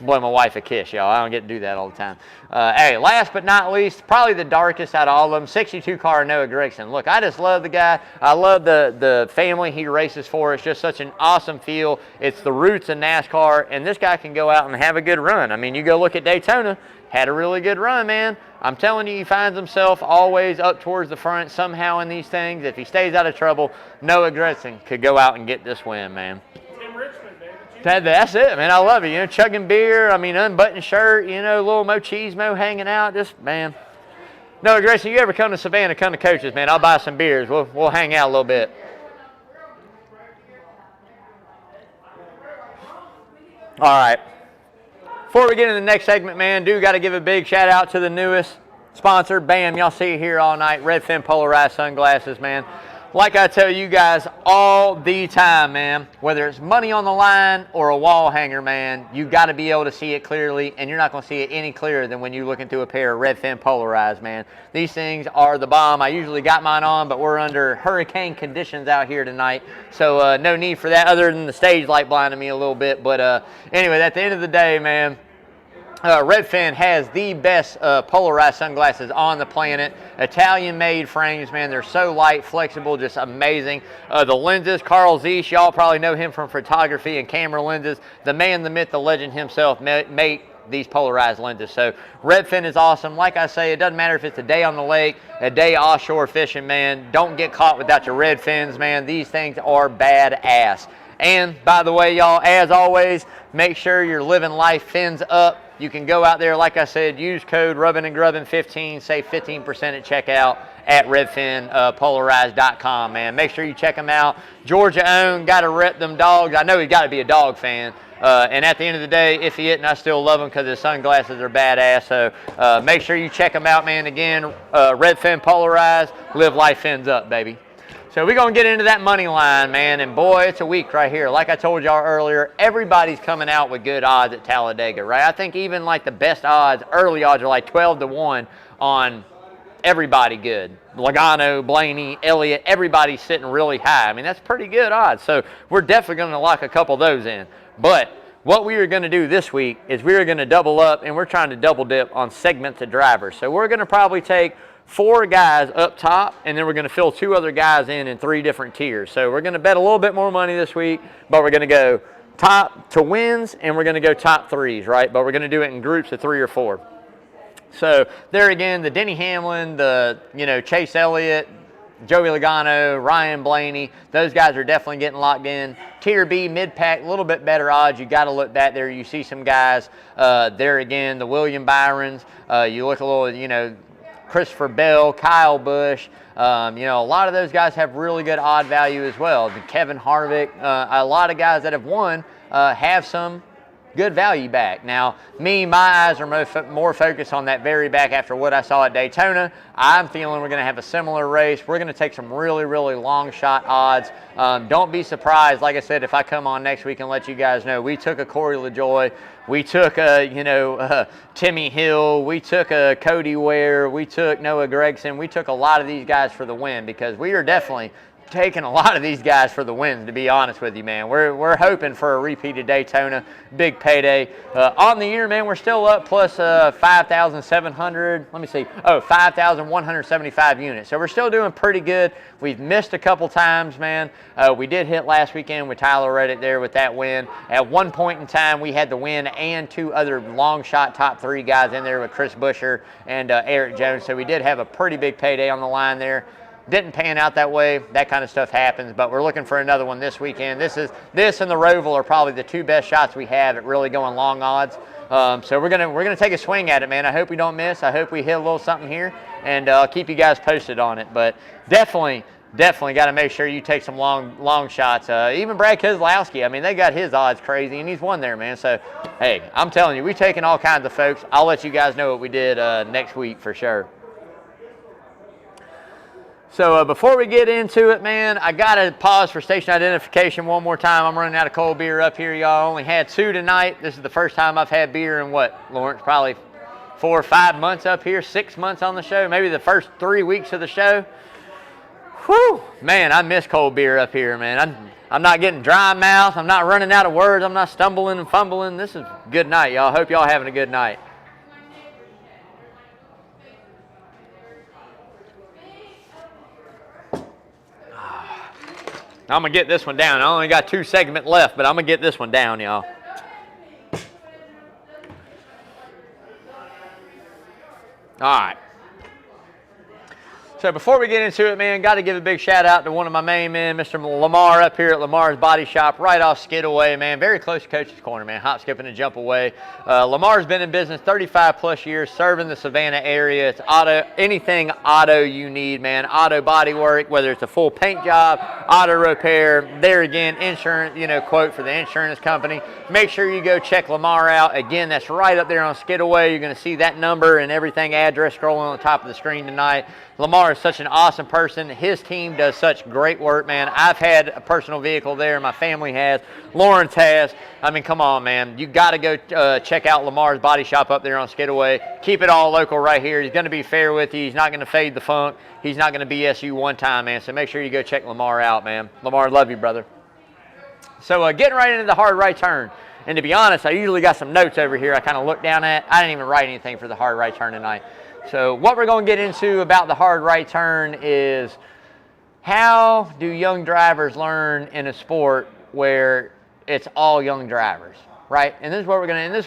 Blow my wife a kiss, y'all. I don't get to do that all the time. Hey, last but not least, probably the darkest out of all of them, 62 car Noah Gragson. Look, I just love the guy. I love the family he races for. It's just such an awesome feel. It's the roots of NASCAR, and this guy can go out and have a good run. I mean, you go look at Daytona, had a really good run, man. I'm telling you, he finds himself always up towards the front somehow in these things. If he stays out of trouble, Noah Gragson could go out and get this win, man. That's it, man. I love it. You know, chugging beer, I mean, unbuttoned shirt, you know, little machismo hanging out. Just, man. Noah Gragson, you ever come to Savannah, come to Coach's, man, I'll buy some beers. We'll hang out a little bit. All right. Before we get into the next segment, man, got to give a big shout out to the newest sponsor. Bam, y'all see it here all night. Redfin polarized sunglasses, man. Like I tell you guys all the time, man, whether it's money on the line or a wall hanger, man, you got to be able to see it clearly, and you're not going to see it any clearer than when you're looking through a pair of Redfin polarized, man. These things are the bomb. I usually got mine on, but we're under hurricane conditions out here tonight, so no need for that other than the stage light blinding me a little bit. But anyway, at the end of the day, man, Redfin has the best polarized sunglasses on the planet. Italian-made frames, man. They're so light, flexible, just amazing. The lenses, Carl Zeiss, y'all probably know him from photography and camera lenses. The man, the myth, the legend himself made these polarized lenses. So Redfin is awesome. Like I say, it doesn't matter if it's a day on the lake, a day offshore fishing, man. Don't get caught without your red fins, man. These things are badass. And by the way, y'all, as always, make sure you're living life fins up. You can go out there, like I said, use code RubbinandGrubbin15, save 15% at checkout at redfinpolarized.com, man. Make sure you check them out. Georgia owned, got to rep them dogs. I know he's got to be a dog fan. And at the end of the day, if he isn't, I still love him because his sunglasses are badass. So make sure you check them out, man. Again, Redfin Polarized, live life fins up, baby. So we're going to get into that money line, man, and boy, it's a week right here. Like I told y'all earlier, everybody's coming out with good odds at Talladega, right? I think even like the best odds, early odds are like 12-1 on everybody good. Logano, Blaney, Elliott, everybody's sitting really high. I mean, that's pretty good odds. So we're definitely going to lock a couple of those in. But what we are going to do this week is we are going to double up, and we're trying to double dip on segments of drivers. So we're going to probably take 4 guys up top, and then we're going to fill 2 other guys in 3 different tiers. So we're going to bet a little bit more money this week, but we're going to go top to wins, and we're going to go top 3s, right? But we're going to do it in groups of 3 or 4. So there again, the Denny Hamlin, the Chase Elliott, Joey Logano, Ryan Blaney, those guys are definitely getting locked in. Tier B, mid-pack, a little bit better odds. You got to look back there. You see some guys there again, the William Byrons. You look a little, Christopher Bell, Kyle Busch, a lot of those guys have really good odd value as well. Kevin Harvick, a lot of guys that have won have some good value back. Now, my eyes are more focused on that very back after what I saw at Daytona. I'm feeling we're going to have a similar race. We're going to take some really, really long shot odds. Don't be surprised, like I said, if I come on next week and let you guys know. We took a Corey LaJoy. We took Timmy Hill. We took a Cody Ware. We took Noah Gragson. We took a lot of these guys for the win because we are definitely taking a lot of these guys for the wins, to be honest with you, man. We're hoping for a repeat of Daytona, big payday. On the year, man, we're still up plus 5,700, 5,175 units. So we're still doing pretty good. We've missed a couple times, man. We did hit last weekend with Tyler Reddick there with that win. At one point in time, we had the win and 2 other long shot top 3 guys in there with Chris Buescher and Eric Jones. So we did have a pretty big payday on the line there. Didn't pan out that way. That kind of stuff happens, but we're looking for another one this weekend. This and the Roval are probably the 2 best shots we have at really going long odds. So we're gonna take a swing at it, man. I hope we don't miss. I hope we hit a little something here, and I'll keep you guys posted on it. But definitely got to make sure you take some long shots. Even Brad Keselowski, I mean, they got his odds crazy, and he's won there, man. So, hey, I'm telling you, we're taking all kinds of folks. I'll let you guys know what we did next week for sure. So before we get into it, man, I got to pause for station identification one more time. I'm running out of cold beer up here, y'all. Only had 2 tonight. This is the first time I've had beer in what, Lawrence? Probably 4 or 5 months up here, 6 months on the show, maybe the first 3 weeks of the show. Whew, man, I miss cold beer up here, man. I'm not getting dry mouth. I'm not running out of words. I'm not stumbling and fumbling. This is a good night, y'all. Hope y'all having a good night. I'm going to get this one down. I only got 2 segments left, but I'm going to get this one down, y'all. All right. So before we get into it, man, got to give a big shout out to one of my main men, Mr. Lamar up here at Lamar's Body Shop, right off Skidaway, man. Very close to Coach's Corner, man. Hop, skip, and a jump away. Lamar's been in business 35 plus years, serving the Savannah area. It's anything auto you need, man. Auto body work, whether it's a full paint job, auto repair. There again, insurance, quote for the insurance company. Make sure you go check Lamar out. Again, that's right up there on Skidaway. You're going to see that number and everything, address scrolling on the top of the screen tonight. Lamar is such an awesome person. His team does such great work, man. I've had a personal vehicle there. My family has. Lawrence has. I mean, come on, man. You got to go check out Lamar's Body Shop up there on Skidaway. Keep it all local right here. He's going to be fair with you. He's not going to fade the funk. He's not going to BS you one time, man. So make sure you go check Lamar out, man. Lamar, love you, brother. So getting right into the hard right turn. And to be honest, I usually got some notes over here I kind of looked down at. I didn't even write anything for the hard right turn tonight. So what we're going to get into about the hard right turn is how do young drivers learn in a sport where it's all young drivers, right? And this is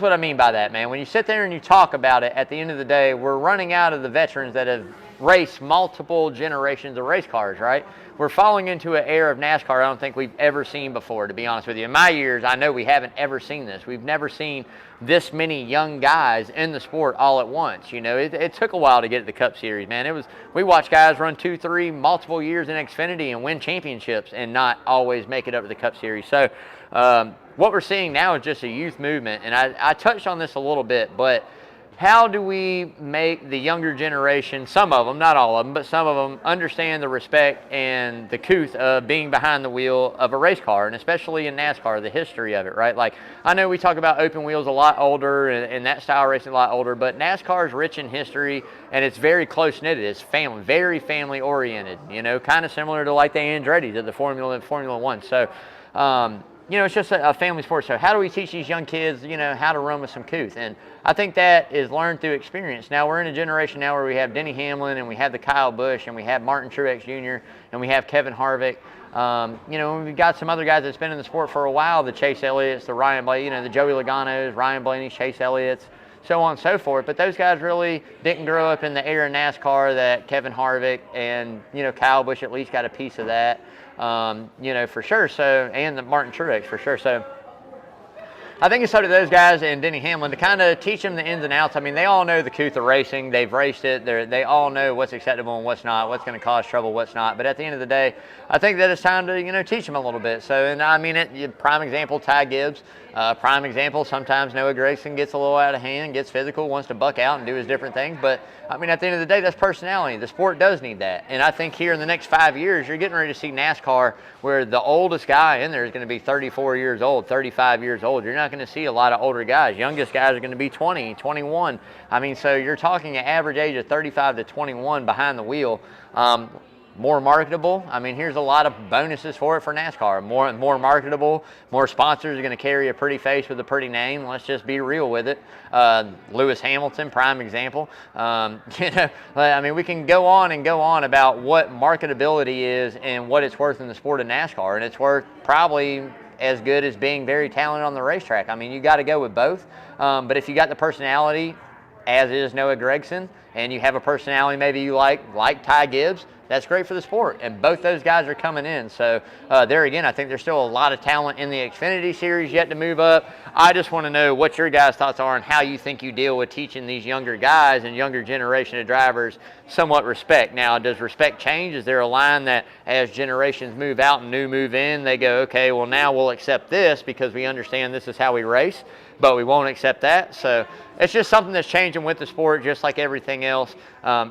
what I mean by that, man. When you sit there and you talk about it, at the end of the day, we're running out of the veterans that have raced multiple generations of race cars, right? We're falling into an era of NASCAR I don't think we've ever seen before, to be honest with you. In my years, I know we haven't ever seen this. We've never seen this many young guys in the sport all at once. It took a while to get to the Cup Series, man. We watched guys run 2, 3, multiple years in Xfinity and win championships and not always make it up to the Cup Series. So what we're seeing now is just a youth movement, and I touched on this a little bit, but how do we make the younger generation, some of them, not all of them, but some of them, understand the respect and the couth of being behind the wheel of a race car, and especially in NASCAR, the history of it, right? Like, I know we talk about open wheels a lot older and that style racing a lot older, but NASCAR is rich in history, and it's very close-knit. It's family, very family-oriented, kind of similar to like the Andretti's of the Formula One. So, it's just a family sport. So how do we teach these young kids, how to run with some couth? And I think that is learned through experience. Now we're in a generation now where we have Denny Hamlin and we have the Kyle Busch and we have Martin Truex Jr. and we have Kevin Harvick. We've got some other guys that's been in the sport for a while, the Chase Elliott's, the Ryan Blaney, the Joey Logano's, Ryan Blaney's, Chase Elliott's, so on and so forth. But those guys really didn't grow up in the era of NASCAR that Kevin Harvick and, Kyle Busch at least got a piece of that. For sure. So, and the Martin Truex for sure. So, I think it's up to those guys and Denny Hamlin to kind of teach them the ins and outs. I mean, they all know the couth of racing. They've raced it. They all know what's acceptable and what's not, what's going to cause trouble, what's not. But at the end of the day, I think that it's time to, teach them a little bit. So, and I mean, prime example, Ty Gibbs. Prime example, sometimes Noah Gragson gets a little out of hand, gets physical, wants to buck out and do his different things. But, I mean, at the end of the day, that's personality. The sport does need that. And I think here in the next 5 years, you're getting ready to see NASCAR where the oldest guy in there is going to be 34 years old, 35 years old. You're not going to see a lot of older guys. Youngest guys are going to be 20, 21. I mean, so you're talking an average age of 35 to 21 behind the wheel. More marketable. I mean, here's a lot of bonuses for it for NASCAR. More marketable, more sponsors are going to carry a pretty face with a pretty name. Let's just be real with it. Lewis Hamilton, prime example. I mean, we can go on and go on about what marketability is and what it's worth in the sport of NASCAR, and it's worth probably as good as being very talented on the racetrack. I mean, you got to go with both. But if you got the personality, as is Noah Gragson, and you have a personality maybe you like Ty Gibbs, that's great for the sport. And both those guys are coming in. So there again, I think there's still a lot of talent in the Xfinity Series yet to move up. I just want to know what your guys' thoughts are and how you think you deal with teaching these younger guys and younger generation of drivers somewhat respect. Now, does respect change? Is there a line that as generations move out and new move in, they go, okay, well now we'll accept this because we understand this is how we race? but we won't accept that. So it's just something that's changing with the sport, just like everything else.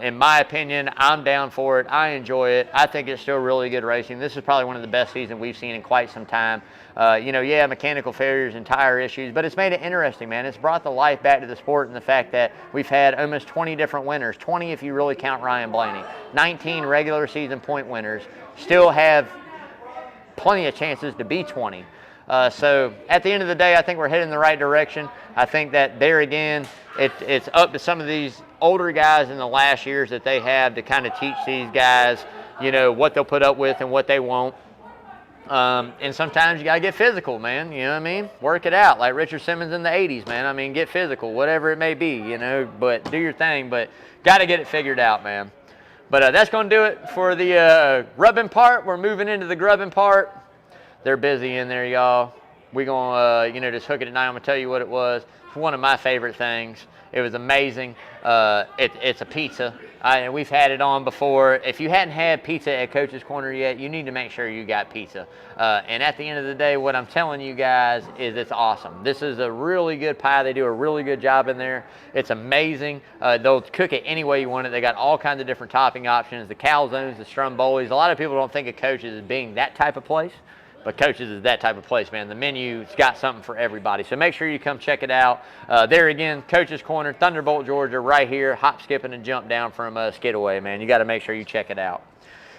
In my opinion, I'm down for it. I enjoy it. I think it's still really good racing. This is probably one of the best seasons we've seen in quite some time. Mechanical failures and tire issues, but it's made it interesting, man. It's brought the life back to the sport, and the fact that we've had almost 20 different winners, 20 if you really count Ryan Blaney, 19 regular season point winners, still have plenty of chances to be 20. So at the end of the day, I think we're heading in the right direction. I think that there again, it's up to some of these older guys in the last years that they have to kind of teach these guys, what they'll put up with and what they won't. And sometimes you got to get physical, man. You know what I mean? Work it out. Like Richard Simmons in the 80s, man. I mean, get physical, whatever it may be, but do your thing. But got to get it figured out, man. But that's going to do it for the rubbing part. We're moving into the grubbing part. They're busy in there, y'all. We're going to, just hook it tonight. I'm going to tell you what it was. It's one of my favorite things. It was amazing. It's a pizza. And we've had it on before. If you hadn't had pizza at Coach's Corner yet, you need to make sure you got pizza. And at the end of the day, what I'm telling you guys is it's awesome. This is a really good pie. They do a really good job in there. It's amazing. They'll cook it any way you want it. They got all kinds of different topping options, the calzones, the strombolis. A lot of people don't think of Coach's as being that type of place. But Coach's is that type of place, man. The menu's got something for everybody. So make sure you come check it out. There again, Coach's Corner, Thunderbolt, Georgia, right here. Hop, skip, and jump down from Skidaway, man. You got to make sure you check it out.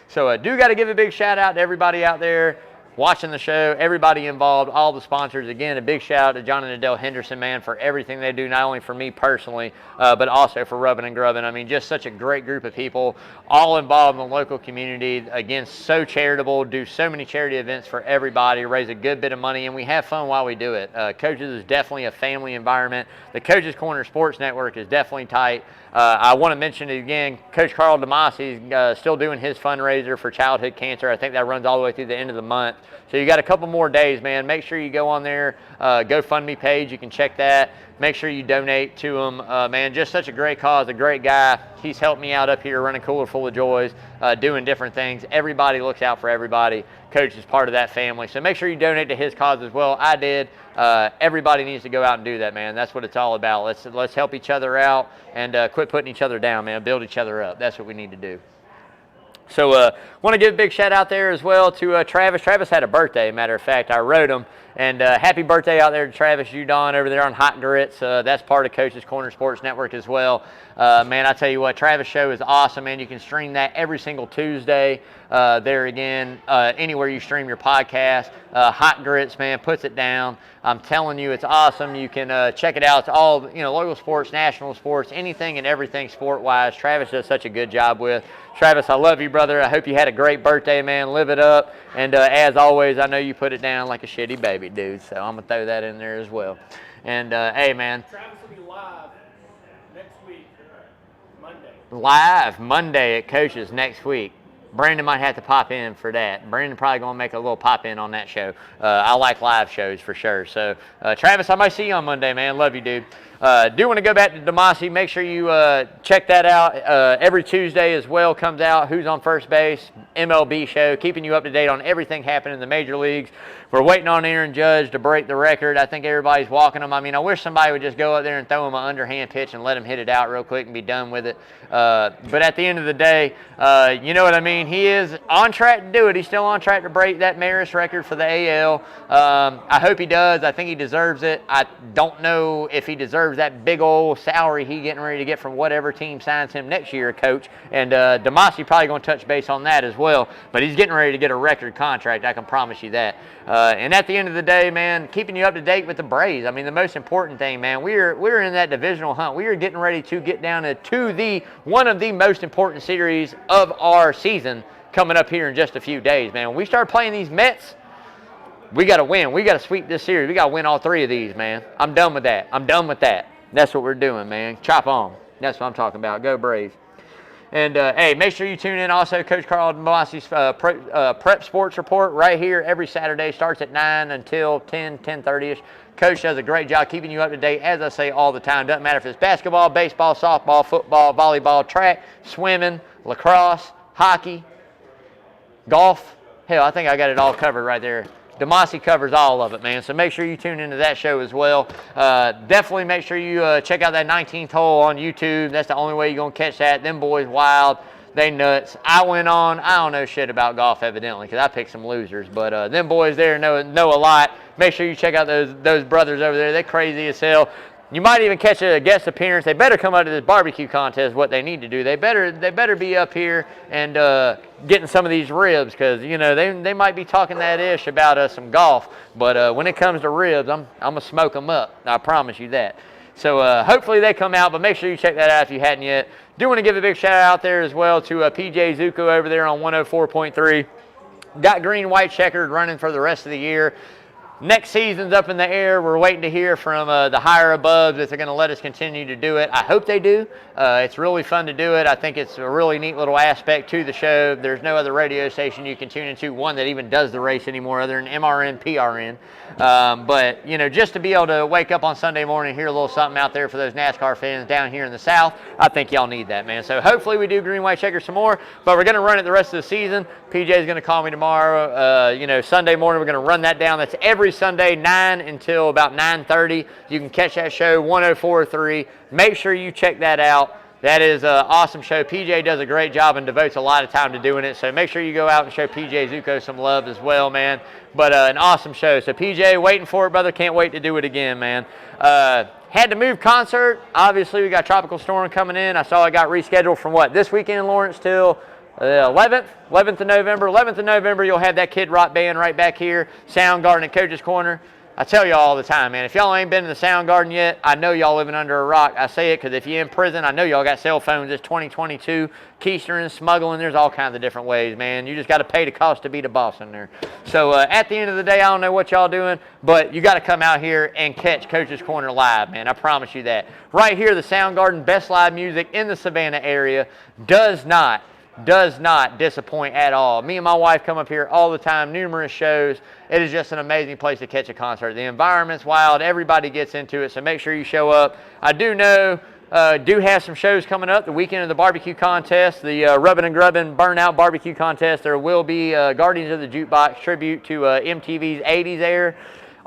So do got to give a big shout out to everybody out there watching the show, everybody involved, all the sponsors. Again, a big shout out to John and Adele Henderson, man, for everything they do, not only for me personally, but also for Rubbin' and Grubbin'. I mean, just such a great group of people, all involved in the local community. Again, so charitable, do so many charity events for everybody, raise a good bit of money, and we have fun while we do it. Coach's is definitely a family environment. The Coach's Corner Sports Network is definitely tight. I want to mention it again, Coach Carl DeMasi is still doing his fundraiser for childhood cancer. I think that runs all the way through the end of the month. So you got a couple more days, man. Make sure you go on their GoFundMe page. You can check that. Make sure you donate to him. Man, just such a great cause, a great guy. He's helped me out up here running Cooler Full of Joys, doing different things. Everybody looks out for everybody. Coach is part of that family. So make sure you donate to his cause as well. I did. Everybody needs to go out and do that, man. That's what it's all about. Let's help each other out and quit putting each other down, man. Build each other up. That's what we need to do. So want to give a big shout out there as well to Travis. Travis had a birthday, matter of fact. I wrote him. And happy birthday out there to Travis Udon over there on Hot Grits. That's part of Coach's Corner Sports Network as well. Man, I tell you what, Travis' show is awesome, man. You can stream that every single Tuesday. There again, anywhere you stream your podcast. Hot Grits, man, puts it down. I'm telling you, it's awesome. You can check it out. It's all, local sports, national sports, anything and everything sport-wise. Travis does such a good job with. Travis, I love you, brother. I hope you had a great birthday, man. Live it up. And as always, I know you put it down like a shitty baby, dude. So I'm going to throw that in there as well. And, hey, man. Travis will be live next week, Monday. Live Monday at Coach's next week. Brandon might have to pop in for that. Brandon probably going to make a little pop in on that show. I like live shows for sure. So, Travis, I might see you on Monday, man. Love you, dude. Do want to go back to DeMasi. Make sure you check that out. Every Tuesday as well comes out Who's on First Base, MLB show, keeping you up to date on everything happening in the major leagues. We're waiting on Aaron Judge to break the record. I think everybody's walking him. I mean, I wish somebody would just go up there and throw him an underhand pitch and let him hit it out real quick and be done with it. But at the end of the day, you know what I mean? He is on track to do it. He's still on track to break that Maris record for the AL. I hope he does. I think he deserves it. I don't know if he deserves that big old salary he's getting ready to get from whatever team signs him next year, Coach. And DeMasi probably going to touch base on that as well. But he's getting ready to get a record contract. I can promise you that. And at the end of the day, man, keeping you up to date with the Braves. I mean, the most important thing, man, we're in that divisional hunt. We are getting ready to get down to the one of the most important series of our season coming up here in just a few days, man. When we start playing these Mets, we got to win. We got to sweep this series. We got to win all three of these, man. I'm done with that. I'm done with that. That's what we're doing, man. Chop on. That's what I'm talking about. Go Braves. And, hey, make sure you tune in also Coach Carl DeMasi's Prep Sports Report right here every Saturday. Starts at 9 until 10:30ish. Coach does a great job keeping you up to date, as I say all the time. Doesn't matter if it's basketball, baseball, softball, football, volleyball, track, swimming, lacrosse, hockey, golf. Hell, I think I got it all covered right there. Demasi covers all of it, man. So make sure you tune into that show as well. Definitely make sure you check out that 19th hole on YouTube. That's the only way you're going to catch that. Them boys wild. They nuts. I went on. I don't know shit about golf, evidently, because I picked some losers. But them boys there know a lot. Make sure you check out those brothers over there. They're crazy as hell. You might even catch a guest appearance. They better come out to this barbecue contest. What they need to do, they better be up here and getting some of these ribs, because you know they might be talking that ish about some golf. But when it comes to ribs, I'm gonna smoke them up. I promise you that. So hopefully they come out, but make sure you check that out if you hadn't yet. Do want to give a big shout out there as well to PJ Zuko over there on 104.3. Got green, white, checkered running for the rest of the year. Next season's up in the air. We're waiting to hear from the higher above if they're going to let us continue to do it. I hope they do. It's really fun to do it. I think it's a really neat little aspect to the show. There's no other radio station you can tune into, one that even does the race anymore other than MRN, PRN. But, you know, just to be able to wake up on Sunday morning and hear a little something out there for those NASCAR fans down here in the South, I think y'all need that, man. So hopefully we do green, white, checker some more, but we're going to run it the rest of the season. PJ's going to call me tomorrow. You know, Sunday morning we're going to run that down. That's every Sunday, 9 until about 9:30. You can catch that show, 104.3. Make sure you check that out. That is an awesome show. PJ does a great job and devotes a lot of time to doing it. So make sure you go out and show PJ Zuko some love as well, man. But an awesome show. So PJ, waiting for it, brother. Can't wait to do it again, man. Had to move concert. Obviously, we got Tropical Storm coming in. I saw it got rescheduled from what, this weekend, Lawrence, till 11th of November. 11th of November, you'll have that Kid Rock band right back here, Soundgarden at Coach's Corner. I tell y'all all the time, man, if y'all ain't been to the Soundgarden yet, I know y'all living under a rock. I say it because if you're in prison, I know y'all got cell phones. It's 2022, keystering, smuggling, there's all kinds of different ways, man. You just got to pay the cost to be the boss in there. So at the end of the day, I don't know what y'all doing, but you got to come out here and catch Coach's Corner live, man. I promise you that. Right here, the Soundgarden, best live music in the Savannah area, does not disappoint at all. Me and my wife come up here all the time, numerous shows. It is just an amazing place to catch a concert. The environment's wild. Everybody gets into it, so make sure you show up. I do know, do have some shows coming up. The weekend of the barbecue contest, the Rubbin' and Grubbin' Burnout Barbecue Contest. There will be Guardians of the Jukebox tribute to MTV's 80s era.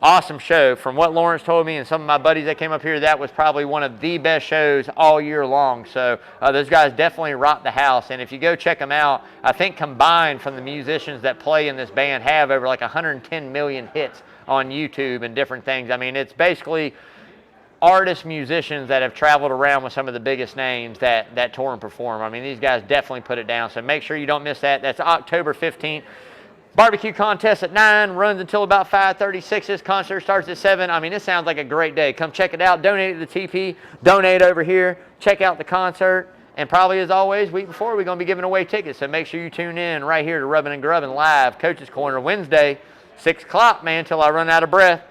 Awesome show. From what Lawrence told me and some of my buddies that came up here, that was probably one of the best shows all year long. So those guys definitely rocked the house. And if you go check them out, I think combined from the musicians that play in this band have over like 110 million hits on YouTube and different things. I mean, it's basically artists, musicians that have traveled around with some of the biggest names that tour and perform. I mean, these guys definitely put it down. So make sure you don't miss that. That's October 15th. Barbecue contest at 9, runs until about 5:36. This concert starts at 7. I mean, it sounds like a great day. Come check it out. Donate to the TP. Donate over here. Check out the concert. And probably as always, week before, we're going to be giving away tickets. So make sure you tune in right here to Rubbin' and Grubbin' live, Coach's Corner, Wednesday, 6 o'clock, man, till I run out of breath.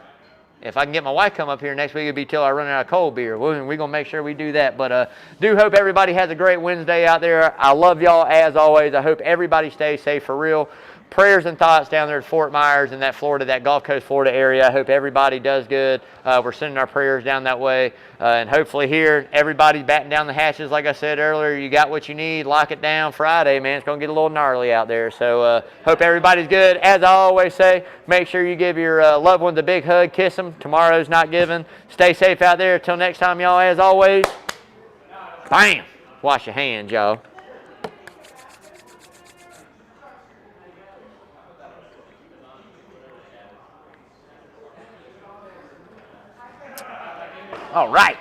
If I can get my wife come up here next week, it'll be till I run out of cold beer. We're going to make sure we do that. But do hope everybody has a great Wednesday out there. I love y'all as always. I hope everybody stays safe for real. Prayers and thoughts down there at Fort Myers in that Florida, that Gulf Coast, Florida area. I hope everybody does good. We're sending our prayers down that way. And hopefully here, everybody's batting down the hatches. Like I said earlier, you got what you need. Lock it down Friday, man. It's going to get a little gnarly out there. So hope everybody's good. As I always say, make sure you give your loved ones a big hug. Kiss them. Tomorrow's not given. Stay safe out there. Till next time, y'all, as always, bam. Wash your hands, y'all. All right.